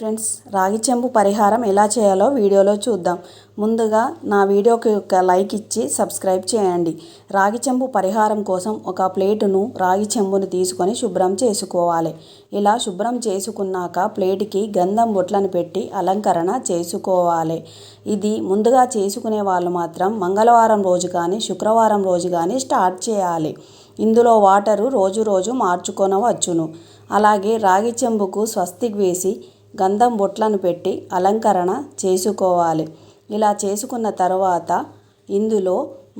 Friends, రాగి చెంబు పరిహారం ఎలా చేయాలో వీడియోలో చూద్దాం. ముందుగా నా వీడియోకి ఒక లైక్ ఇచ్చి సబ్స్క్రైబ్ చేయండి. రాగి చెంబు పరిహారం కోసం ఒక ప్లేటును రాగి చెంబును తీసుకొని శుభ్రం చేసుకోవాలి. ఇలా శుభ్రం చేసుకున్నాక ప్లేటుకి గంధం బొట్లను పెట్టి అలంకరణ చేసుకోవాలి. ఇది ముందుగా చేసుకునే వాళ్ళు మాత్రం మంగళవారం రోజు కానీ శుక్రవారం రోజు కానీ స్టార్ట్ చేయాలి. ఇందులో వాటరు రోజు మార్చుకొనవచ్చును. అలాగే రాగి చెంబుకు స్వస్తిక్ వేసి గంధం బొట్లను పెట్టి అలంకరణ చేసుకోవాలి. ఇలా చేసుకున్న తర్వాత ఇందులో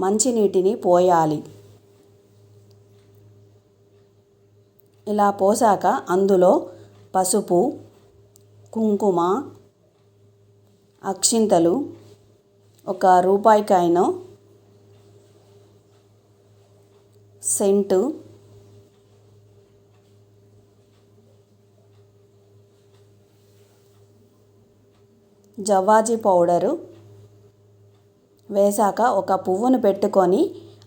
మంచినీటిని పోయాలి. ఇలా పోసాక అందులో పసుపు, కుంకుమ, అక్షింతలు, ఒక రూపాయి కాయిన్, సెంటు, జవ్వాజీ పౌడరు వేశాక ఒక పువ్వును పెట్టుకొని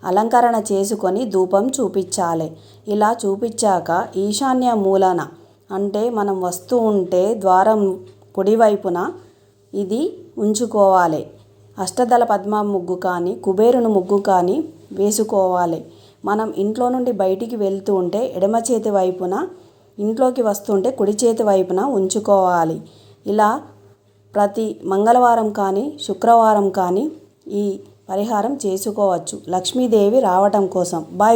అలంకరణ చేసుకొని ధూపం చూపించాలి. ఇలా చూపించాక ఈశాన్య మూలన అంటే మనం వస్తూ ఉంటే ద్వారం కుడివైపున ఇది ఉంచుకోవాలి. అష్టదళ పద్మ ముగ్గు కానీ కుబేరుని ముగ్గు కానీ వేసుకోవాలి. మనం ఇంట్లో నుండి బయటికి వెళ్తూ ఉంటే ఎడమ చేతి వైపున, ఇంట్లోకి వస్తుంటే కుడి చేతి వైపున ఉంచుకోవాలి. ఇలా ప్రతి మంగళవారం కానీ శుక్రవారం కానీ ఈ పరిహారం చేసుకోవచ్చు, లక్ష్మీదేవి రావటం కోసం. బాయ్.